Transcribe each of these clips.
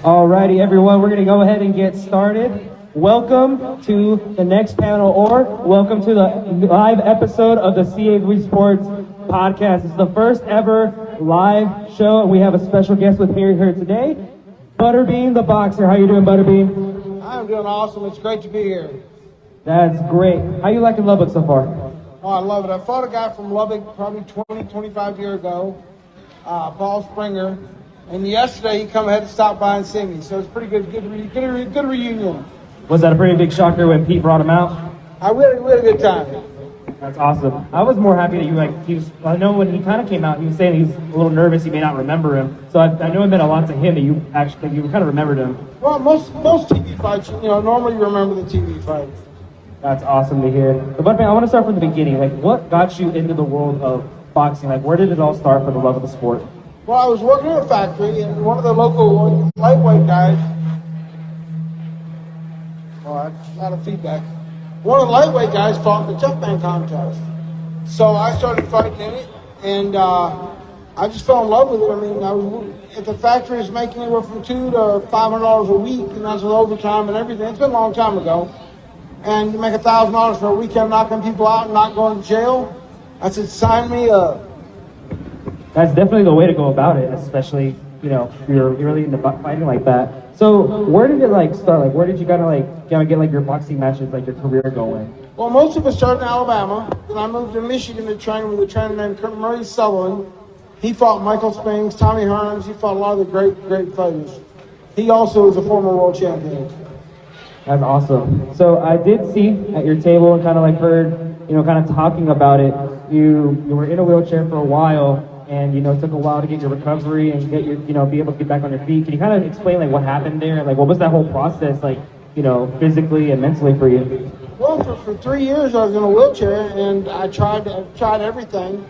Alrighty, everyone, we're going to go ahead and get started. Welcome to the next panel, or welcome to the live episode of the C.A.V Sports Podcast. It's the first ever live show, and we have a special guest with me here today, ButterBean, the boxer. How you doing, ButterBean? I'm doing awesome. It's great to be here. That's great. How you liking Lubbock so far? Oh, I love it. I fought a guy from Lubbock probably 25 years ago, Paul Springer. And yesterday he come ahead to stop by and see me. So it's pretty good reunion. Was that a pretty big shocker when Pete brought him out? We had a good time. That's awesome. I was more happy that I know when he kind of came out, he was saying he's a little nervous, he may not remember him. So I know it meant a lot to him that you kind of remembered him. Well, most TV fights, normally you remember the TV fights. That's awesome to hear. But I want to start from the beginning. What got you into the world of boxing? Where did it all start for the love of the sport? Well, I was working at a factory, and one of the local lightweight guys, a lot of feedback. One of the lightweight guys fought in the tough man contest. So I started fighting in it, and I just fell in love with it. I mean, I was at the factory, was making anywhere from $200 to $500 a week, and that's with overtime and everything. It's been a long time ago. And you make $1,000 for a weekend knocking people out and not going to jail. I said, sign me up. That's definitely the way to go about it, especially, if you're really into fighting like that. So where did it start? Where did you get your boxing matches, your career going? Well, most of it started in Alabama. Then I moved to Michigan to train with a trainer named Murray Sullivan. He fought Michael Spinks, Tommy Hearns. He fought a lot of the great fighters. He also is a former world champion. That's awesome. So I did see at your table and heard, talking about it. You were in a wheelchair for a while. And, it took a while to get your recovery and get your, be able to get back on your feet. Can you kind of explain, what happened there? What was that whole process, physically and mentally for you? Well, for 3 years I was in a wheelchair, and I tried everything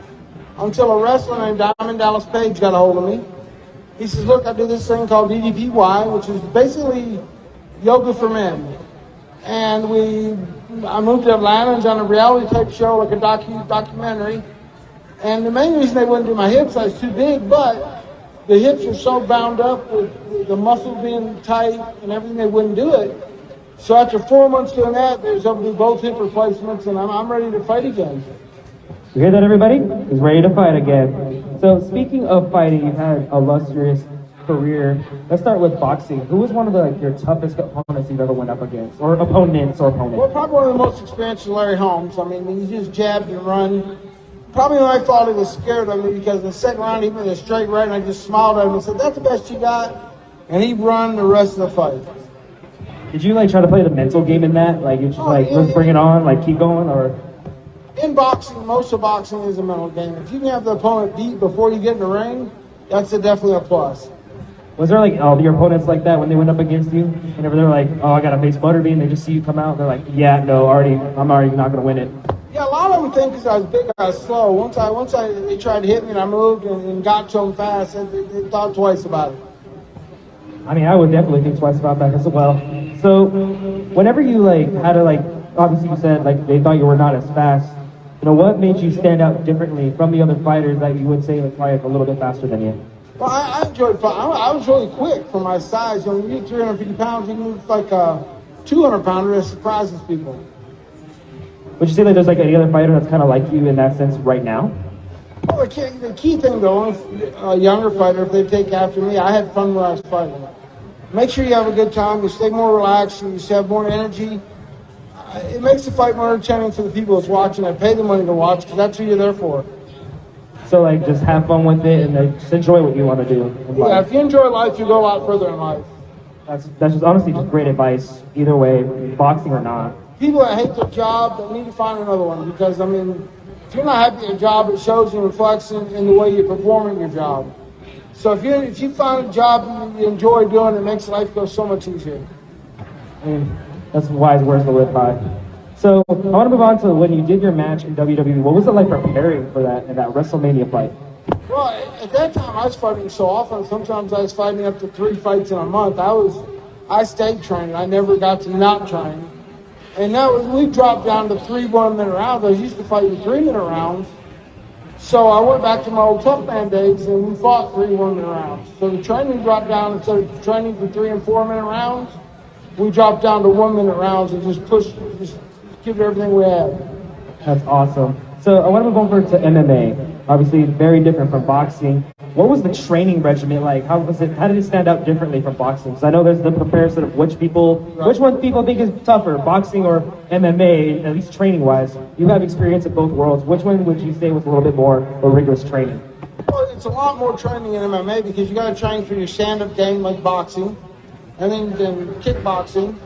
until a wrestler named Diamond Dallas Page got a hold of me. He says, look, I do this thing called DDPY, which is basically yoga for men. And I moved to Atlanta and done a reality type show, a documentary. And the main reason they wouldn't do my hips, I was too big, but the hips are so bound up with the muscles being tight and everything, they wouldn't do it. So after 4 months doing that, they was able to do both hip replacements, and I'm ready to fight again. You hear that, everybody? He's ready to fight again. So speaking of fighting, you've had a illustrious career. Let's start with boxing. Who was one of your toughest opponents you've ever went up against? Or opponents? Well, probably one of the most experienced is Larry Holmes. I mean, he just jabbed and run. Probably when I thought he was scared of me, because in the second round he went a straight right, and I just smiled at him and said, that's the best you got? And he run the rest of the fight. Did you try to play the mental game in that? You just let's bring it on, keep going, or? In boxing, most of boxing is a mental game. If you can have the opponent beat before you get in the ring, that's definitely a plus. Was there all your opponents like that when they went up against you? Whenever they're oh, I gotta face ButterBean, they just see you come out, they're yeah, no, I'm already not gonna win it. Yeah, a lot of them think because I was big, I was slow. Once they tried to hit me and I moved and got to them fast, they thought twice about it. I mean, I would definitely think twice about that as well. So, whenever you had to obviously you said they thought you were not as fast. What made you stand out differently from the other fighters that you would say probably a little bit faster than you? Well, I enjoyed fighting. I was really quick for my size. When you're 350 pounds, you move like a 200-pounder that surprises people. Would you say there's any other fighter that's kind of like you in that sense right now? Well, the key thing, though, a younger fighter, if they take after me, I had fun when I was fighting. Make sure you have a good time, you stay more relaxed, and you have more energy. It makes the fight more entertaining for the people that's watching. I pay the money to watch, because that's who you're there for. So, just have fun with it and just enjoy what you want to do in life. Yeah, if you enjoy life, you go a lot further in life. That's just honestly just great advice, either way, boxing or not. People that hate their job, they need to find another one, because, if you're not happy at your job, it shows and reflects in the way you're performing your job. So if you find a job you enjoy doing, it makes life go so much easier. That's wise words to live by. So I want to move on to when you did your match in WWE. What was it like preparing for that in that WrestleMania fight? Well, at that time I was fighting so often. Sometimes I was fighting up to 3 fights in a month. I stayed training. I never got to not train. And we dropped down to 3 1-minute rounds. I was used to fighting 3-minute rounds. So I went back to my old tough man days, and we fought 3 1-minute rounds. So the training dropped down. Instead of training for 3 and 4 minute rounds, we dropped down to 1 minute rounds and just give it everything we had. That's awesome. So I want to move over to MMA. Obviously, very different from boxing. What was the training regimen like? How was it? How did it stand out differently from boxing? Because I know there's the comparison of which one people think is tougher, boxing or MMA, at least training-wise. You have experience in both worlds. Which one would you say was a little bit more rigorous training? Well, it's a lot more training in MMA because you got to train for your stand-up game like boxing, and then kickboxing,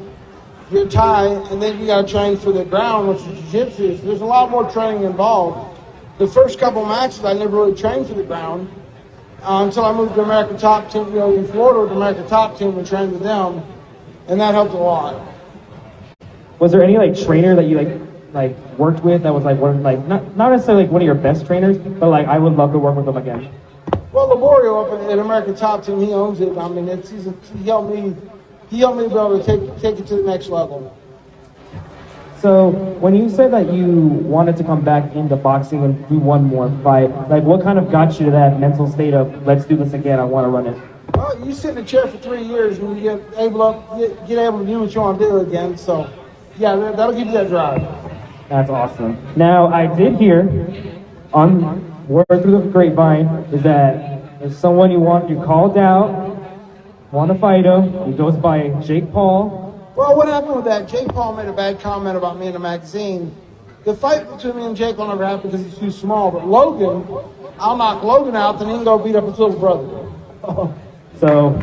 your Thai, and then you got to train for the ground, which is jiu-jitsu. So there's a lot more training involved. The first couple matches, I never really trained for the ground until I moved to American Top Team, in Florida with the American Top Team and trained with them, and that helped a lot. Was there any trainer that you like worked with that was not necessarily one of your best trainers, but I would love to work with them again? Well, Laborio up at American Top Team, he owns it. I mean, he helped me be able to take it to the next level. So when you said that you wanted to come back into boxing and do one more fight, what kind of got you to that mental state of let's do this again, I want to run it? Well, you sit in a chair for 3 years and you get able to do what you want to do again. So yeah, that'll give you that drive. That's awesome. Now I did hear on word through the grapevine is that there's someone you called out, want to fight him. He goes by Jake Paul. Well, what happened with that? Jake Paul made a bad comment about me in a magazine. The fight between me and Jake will never happen because he's too small. But Logan, I'll knock Logan out, then he can go beat up his little brother. So,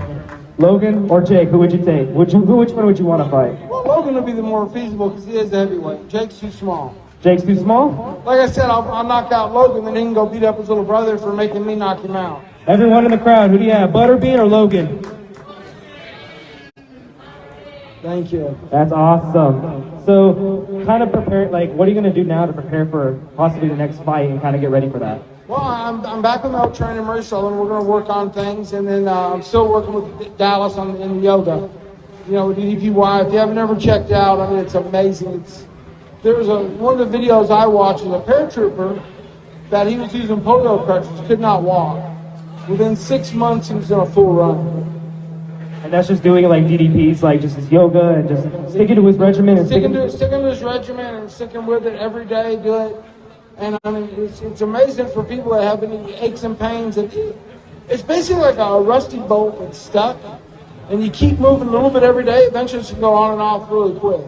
Logan or Jake, who would you take? Which one would you want to fight? Well, Logan would be the more feasible because he is the heavyweight. Jake's too small. Jake's too small? Like I said, I'll knock out Logan, then he can go beat up his little brother for making me knock him out. Everyone in the crowd, who do you have, ButterBean or Logan? Thank you. That's awesome. So, kind of prepare, what are you going to do now to prepare for possibly the next fight and kind of get ready for that? Well, I'm back with my old trainer, Murray Sullivan. We're going to work on things, and then I'm still working with Dallas in yoga. With DDPY. If you haven't ever checked out, I mean, it's amazing. One of the videos I watched was a paratrooper that he was using polio crutches, could not walk. Within 6 months, he was in a full run. And that's just doing DDPs, just his yoga and just sticking to his regimen and sticking to his regimen and sticking with it every day. Do it, and I mean it's amazing for people that have any aches and pains. It's basically like a rusty bolt that's stuck, and you keep moving a little bit every day. Eventually, it's gonna go on and off really quick.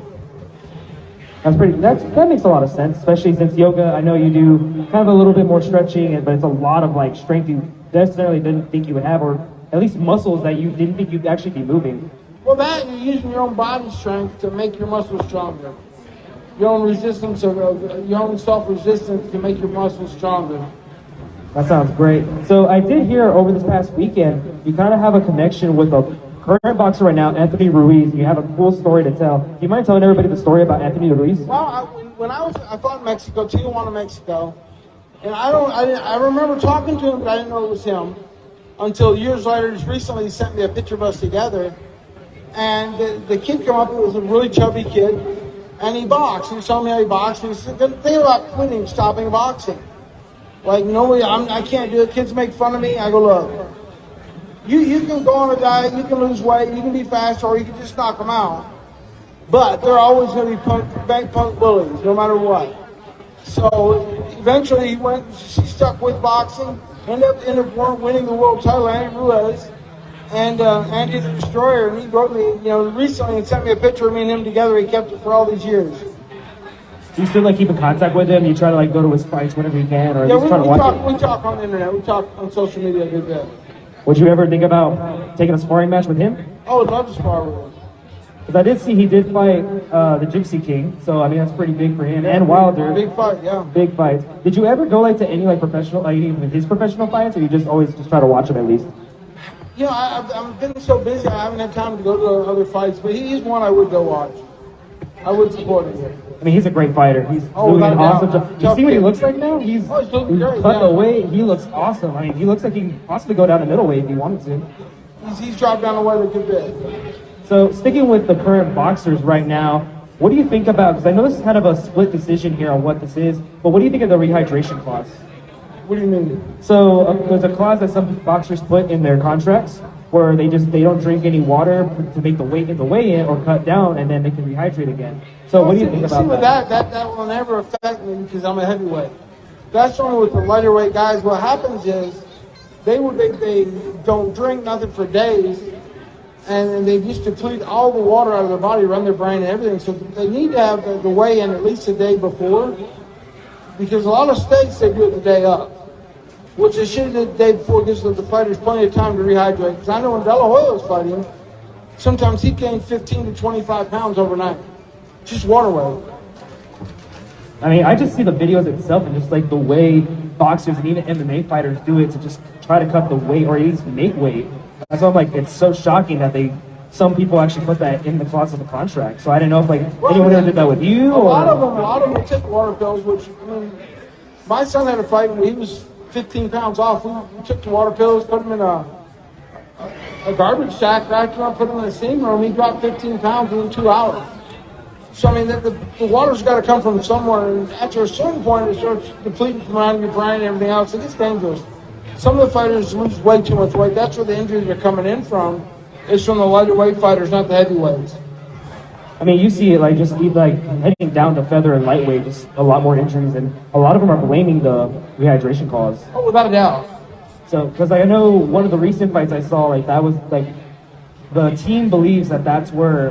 That makes a lot of sense, especially since yoga. I know you do kind of a little bit more stretching, but it's a lot of strength you necessarily didn't think you would have, or at least muscles that you didn't think you'd actually be moving. Well, that you're using your own body strength to make your muscles stronger. Your own resistance, your own self-resistance to make your muscles stronger. That sounds great. So I did hear over this past weekend, you kind of have a connection with a current boxer right now, Anthony Ruiz. You have a cool story to tell. Do you mind telling everybody the story about Anthony Ruiz? Well, when I fought in Mexico, Tijuana, Mexico, and I remember talking to him, but I didn't know it was him. Until years later, just recently, he sent me a picture of us together. And the kid came up, he was a really chubby kid, and he boxed. He was telling me how he boxed. He said, the thing about quitting, stopping boxing. I can't do it. Kids make fun of me. I go, look, you can go on a diet, you can lose weight, you can be faster, or you can just knock them out. But they're always going to be punk bullies, no matter what. So eventually, he stuck with boxing. Ended up winning the world title, Andy Ruiz, and Andy the Destroyer. And he wrote me, recently and sent me a picture of me and him together. He kept it for all these years. Do you still keep in contact with him? You try to go to his fights whenever you can, or yeah, just try to watch it? We talk on the internet. We talk on social media a good bit. Would you ever think about taking a sparring match with him? Oh, I'd love to spar with him. Because I did see he did fight the Gypsy King, so I mean that's pretty big for him, and Wilder. Big fight, yeah. Big fights. Did you ever go to any professional, even his professional fights, or you just always try to watch him at least? I've been so busy, I haven't had time to go to other fights, but he's one I would go watch. I would support him. I mean, he's a great fighter. He's doing an awesome job. You see what he looks like now? He's looking great, cut the weight. He looks awesome. I mean, he looks like he can possibly go down to middleweight if he wanted to. He's dropped down the weight a good bit. So, sticking with the current boxers right now, what do you think about, because I know this is kind of a split decision here on what this is, but what do you think of the rehydration clause? What do you mean? So there's a clause that some boxers put in their contracts where they don't drink any water to make the weight in the weigh-in or cut down, and then they can rehydrate again. So what do you think about that? That will never affect me because I'm a heavyweight. That's only with the lighter weight guys. What happens is they don't drink nothing for days, and they just deplete all the water out of their body, run their brain and everything. So they need to have the weigh-in at least a day before, because a lot of states they do it the day of. Which they should do the day before, gives the fighters plenty of time to rehydrate. Because I know when De La Hoya was fighting, sometimes he gained 15 to 25 pounds overnight. Just water weight. I mean, I just see the videos itself and just like the way boxers and even MMA fighters do it to just try to cut the weight or at least make weight. That's why I'm like, it's so shocking that some people actually put that in the clause of the contract. So I didn't know if anyone ever did that with you. A lot of them take water pills, which, I mean, my son had a fight where he was 15 pounds off. We took the water pills, put them in a garbage sack, wrapped them up, put them in a steam room. He dropped 15 pounds within 2 hours. So, I mean, the water's got to come from somewhere. And after a certain point, it starts depleting from around your brain and everything else. It gets dangerous. Some of the fighters lose way too much weight. That's where the injuries are coming in from. It's from the lighter weight fighters, not the heavyweights. I mean, you see it heading down to feather and lightweight, just a lot more injuries, and a lot of them are blaming the rehydration clause. Oh, without a doubt. So, because I know one of the recent fights I saw, that was the team believes that's why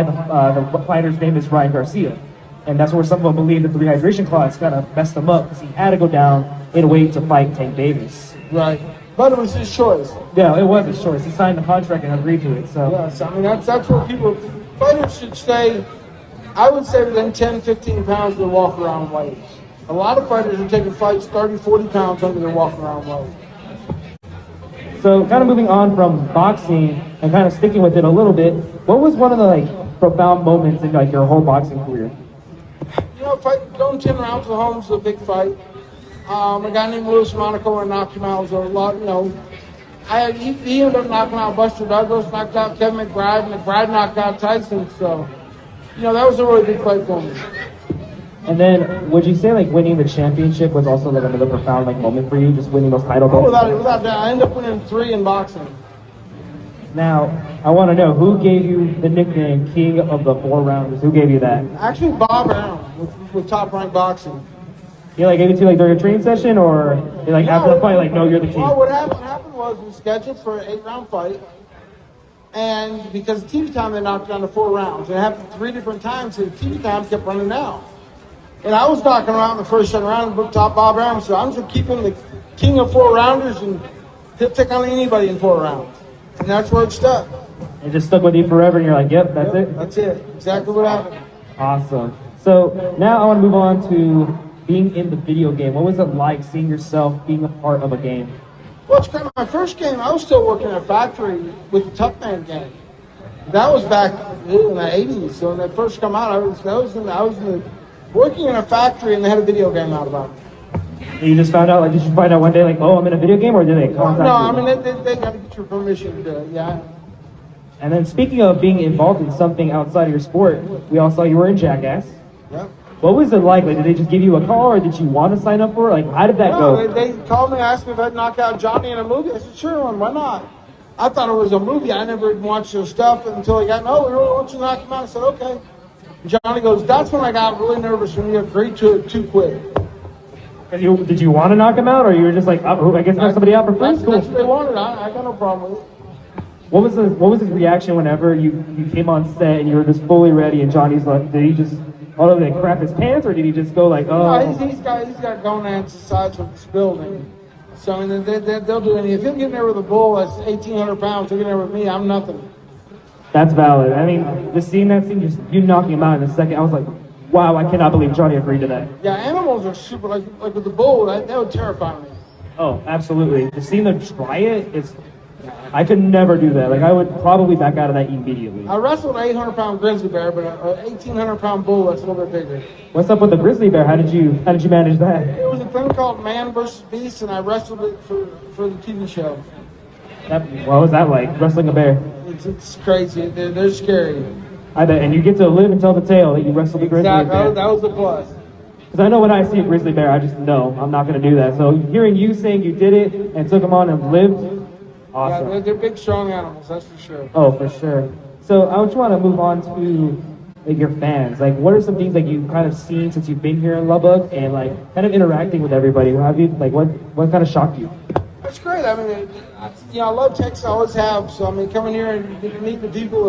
the fighter's name is Ryan Garcia, and that's where some of them believe that the rehydration clause kind of messed him up because he had to go down in weight to fight Tank Davis. Right. But it was his choice. Yeah, it was his choice. He signed the contract and agreed to it. So. Yes, I mean, that's where fighters should stay, I would say within 10, 15 pounds of their walk-around weight. A lot of fighters are taking fights 30, 40 pounds under their walk-around weight. So kind of moving on from boxing and kind of sticking with it a little bit, what was one of the profound moments in your whole boxing career? Going 10 rounds at home was a big fight. A guy named Louis Monaco and knocked him out. Was a lot, he ended up knocking out Buster Douglas, knocked out Kevin McBride, and McBride knocked out Tyson. So, that was a really big fight for me. And then, would you say winning the championship was also another profound moment for you, just winning those title belts? Without doubt. I ended up winning 3 in boxing. Now, I want to know, who gave you the nickname King of the 4 Rounders? Who gave you that? Actually, Bob Arum with Top Rank Boxing. He gave it to you during a training session, or after the fight, no, you're the king? Well, what happened was we scheduled for an 8-round fight, and because of TV time, they knocked down to 4 rounds. It happened 3 different times, and TV time kept running out. And I was knocking around the first round and booked top Bob Arum, so I'm just keeping the king of 4 rounders, and he'll take on anybody in 4 rounds. And that's where it stuck. It just stuck with you forever, and you're like, yep, that's it? That's it. Exactly what happened. Awesome. So now I want to move on to being in the video game. What was it like seeing yourself being a part of a game? Well, it's kind of my first game. I was still working in a factory with the Tough Man game. That was back in the 80s. So when they first come out, I was working in a factory, and they had a video game out about it. And you just found out, did you find out one day, oh, I'm in a video game, or did they contact you? No, I mean, they got to get your permission to do it, yeah. And then speaking of being involved in something outside of your sport, we all saw you were in Jackass. Yep. What was it like? Did they just give you a call, or did you want to sign up for it? How did that go? They called me and asked me if I'd knock out Johnny in a movie. I said, sure, why not? I thought it was a movie. I never even watched their stuff until he got, no, we really want you to knock him out. I said, okay. And Johnny goes, that's when I got really nervous when you agreed to it too quick. Did you want to knock him out, or you were just I guess knock somebody out for free? That's what they wanted. I got no problem with it. What was his reaction whenever you came on set and you were just fully ready, and Johnny's did he just crap his pants, or did he just go oh? No, he's got gonads the size of this building. So I mean, they'll do anything. If he'll get in there with a bull that's 1,800 pounds, he'll get in there with me. I'm nothing. That's valid. I mean, just seeing that scene, just you knocking him out in a second, I was like, wow, I cannot believe Johnny agreed to that. Yeah, animals are super, like with the bull, that would terrify me. Oh, absolutely. Just seeing them try it, I could never do that. I would probably back out of that immediately. I wrestled an 800-pound grizzly bear, but an 1,800-pound bull that's a little bit bigger. What's up with the grizzly bear? How did you manage that? It was a thing called Man vs. Beast, and I wrestled it for the TV show. What was that like, wrestling a bear? It's crazy. They're scary. I bet. And you get to live and tell the tale that you wrestled the grizzly bear. That was the plus. Because I know when I see a grizzly bear, I just know I'm not going to do that. So hearing you saying you did it and took them on and lived, awesome. Yeah, they're big, strong animals, that's for sure. Oh, for sure. So I just want to move on to like your fans. Like, what are some things that you've kind of seen since you've been here in Lubbock and like kind of interacting with everybody? Have you like what kind of shocked you? It's great. I mean, I love Texas. I always have. So I mean, coming here and getting to meet the people.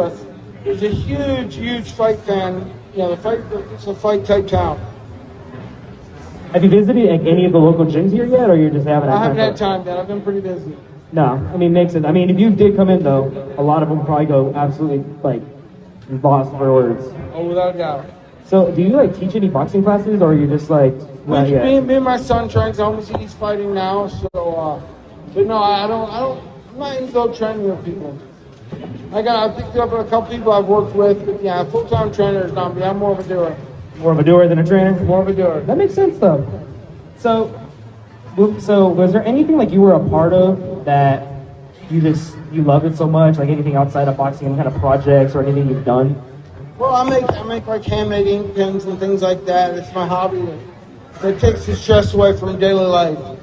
There's a huge fight fan. It's a fight type town. Have you visited like, any of the local gyms here yet, or you just haven't? I haven't had time yet. I've been pretty busy. No, I mean, makes sense. I mean, if you did come in though, a lot of them probably go absolutely like lost for words. Oh, without a doubt. So, do you like teach any boxing classes, or are you just like? Me and my son trains. Obviously, he's fighting now. So, but no, I don't. I'm not into go training with people. I picked up a couple people I've worked with. But yeah, full-time trainer is not me. I'm more of a doer. More of a doer than a trainer. More of a doer. That makes sense though. So was there anything like you were a part of that you loved it so much? Like anything outside of boxing, any kind of projects or anything you've done? Well, I make like handmade ink pens and things like that. It's my hobby. It takes the stress away from daily life.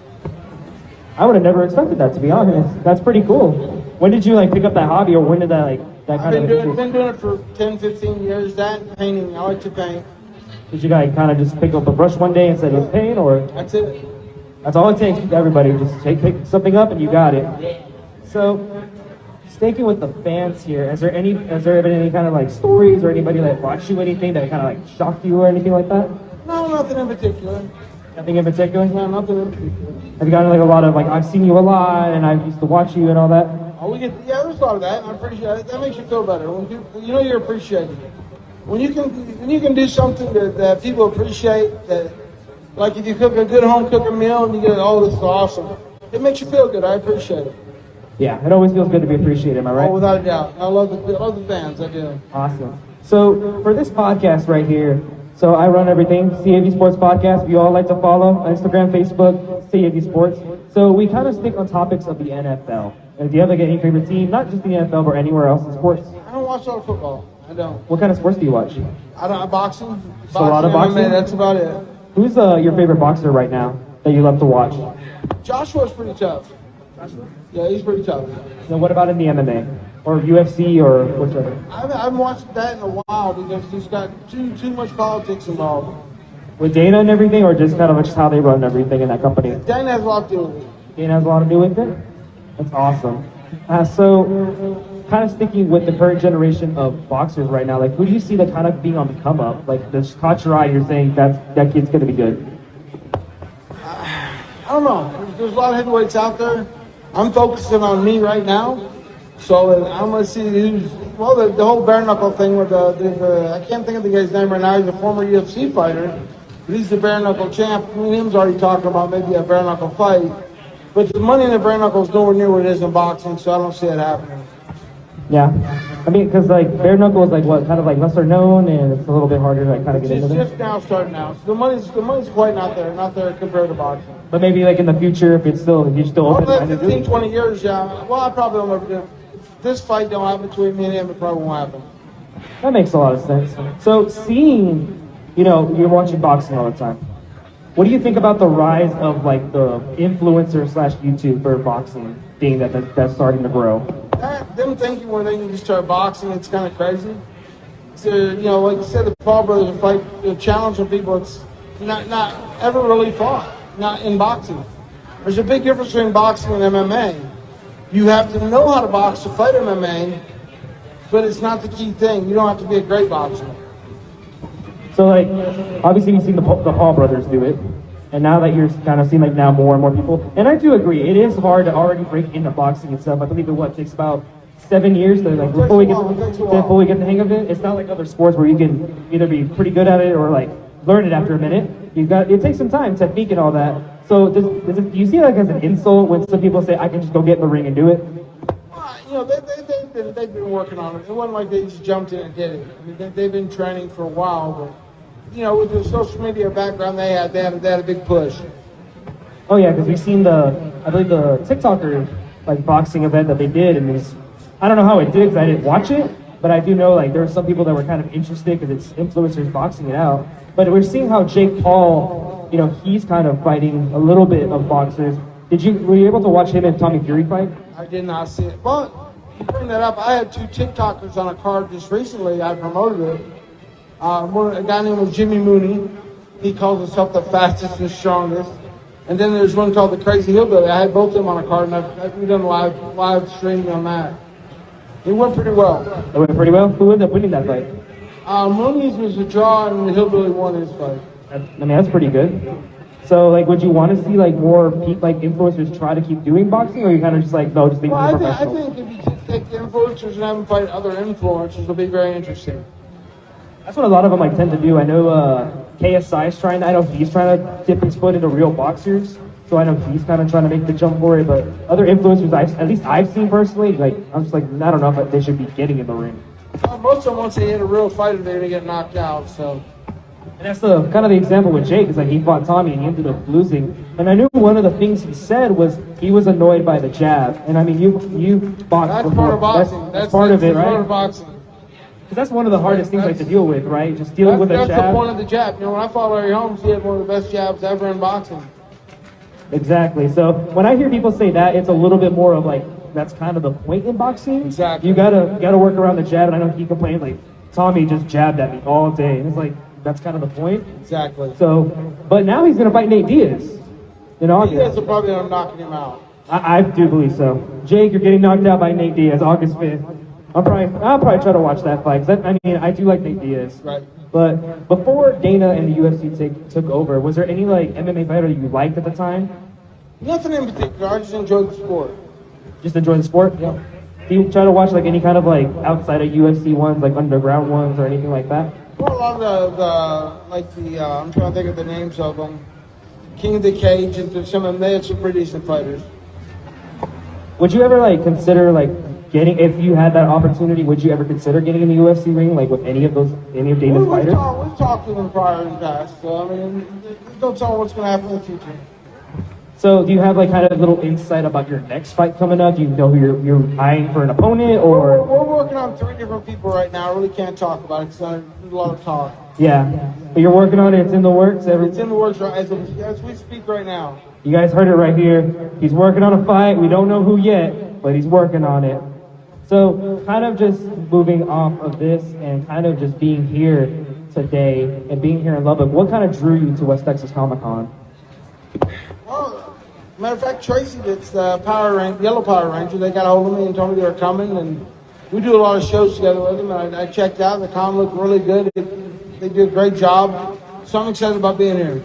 I would have never expected that, to be honest. That's pretty cool. When did you like pick up that hobby, or when did that I've been doing it for 10, 15 years. That painting, I like to paint. Did you guys kind of just pick up a brush one day and say let's paint, or? That's it. That's all it takes. Everybody just pick something up and you got it. So, sticking with the fans here, has there been any kind of like stories or anybody that brought you anything that kind of like shocked you or anything like that? No, nothing in particular. Nothing in particular? No, nothing in particular. Have you gotten like a lot of like I've seen you a lot and I used to watch you and all that? Oh, there's a lot of that. I appreciate it. That makes you feel better. When you know you're appreciated. When you can do something that people appreciate, that like if you cook a good home cooked meal and you get, oh, this is awesome. It makes you feel good. I appreciate it. Yeah, it always feels good to be appreciated, am I right? Oh, without a doubt. I love the fans, I do. Awesome. So for this podcast right here, so I run everything, C.A.V Sports Podcast. If you all like to follow, Instagram, Facebook, C.A.V Sports. So we kind of stick on topics of the NFL. And do you have like any favorite team, not just the NFL, but anywhere else in sports? I don't watch a lot of football. I don't. What kind of sports do you watch? Boxing. So a lot of boxing? MMA, that's about it. Who's your favorite boxer right now that you love to watch? Joshua's pretty tough. Joshua? Yeah, he's pretty tough. So what about in the MMA? Or UFC or whichever? I haven't watched that in a while because he's got too much politics involved. With Dana and everything, or just kind of just how they run everything in that company? Dana has a lot to do with it. Dana has a lot to do with it? That's awesome. So, kind of sticking with the current generation of boxers right now, like who do you see that kind of being on the come up? Like this caught your eye, you're saying that kid's going to be good? I don't know. There's a lot of heavyweights out there. I'm focusing on me right now. So I'm going to see the whole bare knuckle thing with I can't think of the guy's name right now. He's a former UFC fighter. But he's the bare knuckle champ. Me and him's already talking about maybe a bare knuckle fight. But the money in the bare knuckle is nowhere near what it is in boxing, so I don't see it happening. Yeah. I mean, because like bare knuckle is like what, kind of like lesser known, and it's a little bit harder to like kind of get into it. It's just now starting out. So the money's quite not there compared to boxing. But maybe like in the future, if you're still open. Well, 15, 20 years, yeah. Well, I probably don't ever do it. If this fight don't happen between me and him, it probably won't happen. That makes a lot of sense. So seeing, you're watching boxing all the time. What do you think about the rise of like the influencer / YouTuber boxing thing that's starting to grow? Them thinking when they can just start boxing, it's kind of crazy. So, like you said, the Paul brothers fight, challenging people. It's not ever really fought. Not in boxing. There's a big difference between boxing and MMA. You have to know how to box to fight MMA, but it's not the key thing. You don't have to be a great boxer. So, like, obviously you've seen the Paul brothers do it, and now that you're kind of seeing like now more and more people, and I do agree, it is hard to already break into boxing itself. I believe it takes about 7 years to like before we get the hang of it. It's not like other sports where you can either be pretty good at it or like learn it after a minute. It takes some time, technique and all that. So do you see it like as an insult when some people say I can just go get in the ring and do it? They've been working on it. It wasn't like they just jumped in and did it. I mean, they've been training for a while, but with the social media background they had a big push. Oh yeah, because we've seen I believe the TikToker like boxing event that they did, and I don't know how it did because I didn't watch it, but I do know like there were some people that were kind of interested because it's influencers boxing it out. But we're seeing how Jake Paul, you know, he's kind of fighting a little bit of boxers. Were you able to watch him and Tommy Fury fight? I did not see it. But you bring that up. I had 2 TikTokers on a card just recently. I promoted it. A guy named Jimmy Mooney. He calls himself the fastest and strongest. And then there's one called the Crazy Hillbilly. I had both of them on a card, and we've done live streaming on that. It went pretty well. It went pretty well? Who ended up winning that fight? Mooney's was a draw, and the Hillbilly won his fight. I mean, that's pretty good. So, like, would you want to see, like, more influencers try to keep doing boxing, or you kind of just like, no, just leave it to professionals? I think if you take the influencers and have them fight other influencers, it'll be very interesting. That's what a lot of them like tend to do. I know KSI is trying. I know he's trying to dip his foot into real boxers. So I know he's kind of trying to make the jump for it. But other influencers, at least I've seen personally, like I'm just like I don't know if they should be getting in the ring. Most of them, once they hit a real fighter, they're gonna get knocked out. So. And that's the kind of the example with Jake. Is like he fought Tommy and he ended up losing. And I knew one of the things he said was he was annoyed by the jab. And I mean you boxed. That's before. Part of boxing. That's part of it, right? Part of boxing. Because that's one of the hardest things like to deal with, right? Just dealing with a jab. That's the point of the jab. You know, when I fought Larry Holmes, he had one of the best jabs ever in boxing. Exactly. So when I hear people say that, it's a little bit more of like that's kind of the point in boxing. Exactly. You gotta work around the jab. And I know he complained like Tommy just jabbed at me all day, and it's like that's kind of the point. Exactly. So, but now he's gonna fight Nate Diaz in August. Diaz will probably end up knocking him out. I do believe so. Jake, you're getting knocked out by Nate Diaz August 5th. I'll probably try to watch that fight. I mean, I do like Nate Diaz. Right. But before Dana and the UFC took over, was there any like MMA fighter you liked at the time? Nothing in particular. I just enjoyed the sport. Just enjoy the sport? Yeah. Do you try to watch like any kind of like outside of UFC ones, like underground ones or anything like that? Well, a lot of I'm trying to think of the names of them. King of the Cage and some of them, they had some pretty decent fighters. Would you ever like consider like getting, if you had that opportunity, would you ever consider getting in the UFC ring, like with any of Dana's fighters? We've talked to them prior and past, so I mean, don't tell them what's going to happen in the future. So do you have like kind of a little insight about your next fight coming up? Do you know who you're eyeing for an opponent, or? We're working on 3 different people right now. I really can't talk about it because there's a lot of talk. Yeah, but you're working on it. It's in the works. It's in the works right as we speak right now. You guys heard it right here. He's working on a fight. We don't know who yet, but he's working on it. So kind of just moving off of this and kind of just being here today and being here in Lubbock, what kind of drew you to West Texas Comic-Con? Well, matter of fact, Tracy, that's the Yellow Power Ranger, they got a hold of me and told me they were coming, and we do a lot of shows together with them, and I checked out. The con looked really good. They did a great job, so I'm excited about being here.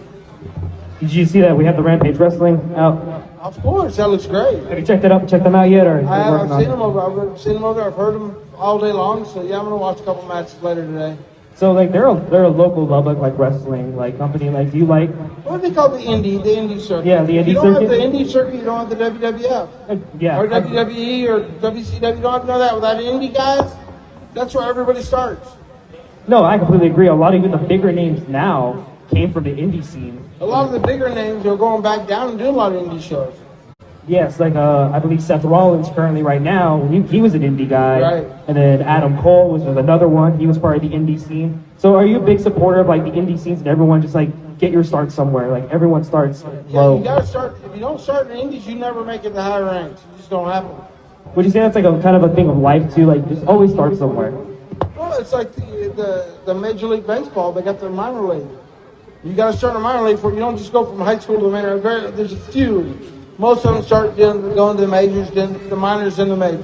Did you see that we have the Rampage Wrestling out? Of course, that looks great. Have you checked them out yet? Or I've seen them over. I've seen them over there. I've heard them all day long. So yeah, I'm gonna watch a couple matches later today. So like they're a local Lubbock like wrestling like company. Like, do you like? What do they call the indie circuit? Yeah, the indie circuit. You don't have the indie circuit. You don't have the WWF. Yeah. Or WWE or WCW. You don't have to know that. Without indie guys, that's where everybody starts. No, I completely agree. A lot of even the bigger names now came from the indie scene. A lot of the bigger names are going back down and doing a lot of indie shows. Yes, like I believe Seth Rollins currently right now, he was an indie guy. Right. And then Adam Cole was another one. He was part of the indie scene. So are you a big supporter of like the indie scenes and everyone just like get your start somewhere? Like everyone starts low. Yeah, you gotta start. If you don't start in the indies, you never make it to higher ranks. It just don't happen. Would you say that's like a kind of a thing of life too? Like just always start somewhere. Well, it's like the Major League Baseball. They got their minor league. You got to start in a minor league. You don't just go from high school to the major. There's a few. Most of them start going to the majors, then the minors, then the majors.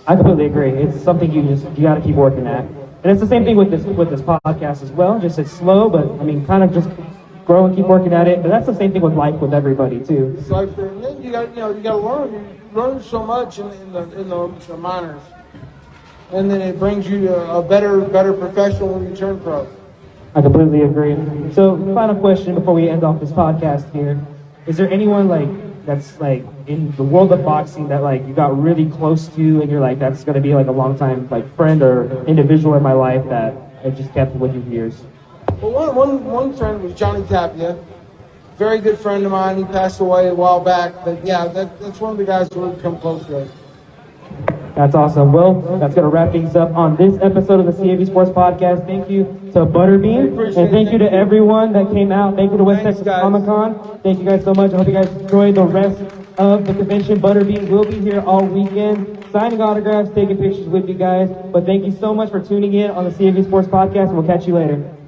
I completely agree. It's something you got to keep working at. And it's the same thing with this podcast as well. Just it's slow, but I mean, kind of just grow and keep working at it. But that's the same thing with life with everybody too. It's like then you got to learn. You learn so much in the minors, and then it brings you to a better professional when you turn pro. I completely agree. So, final question before we end off this podcast here. Is there anyone that's in the world of boxing that you got really close to and you're that's going to be a long time friend or individual in my life that I just kept with you for years? Well, one friend was Johnny Tapia. Very good friend of mine. He passed away a while back. But yeah, that's one of the guys who would come close to it. That's awesome. Well, that's going to wrap things up on this episode of the C.A.V Sports Podcast. Thank you to ButterBean, and thank you to everyone that came out. Thank you to West Texas Comic Con. Thank you guys so much. I hope you guys enjoy the rest of the convention. ButterBean will be here all weekend, signing autographs, taking pictures with you guys. But thank you so much for tuning in on the C.A.V Sports Podcast, and we'll catch you later.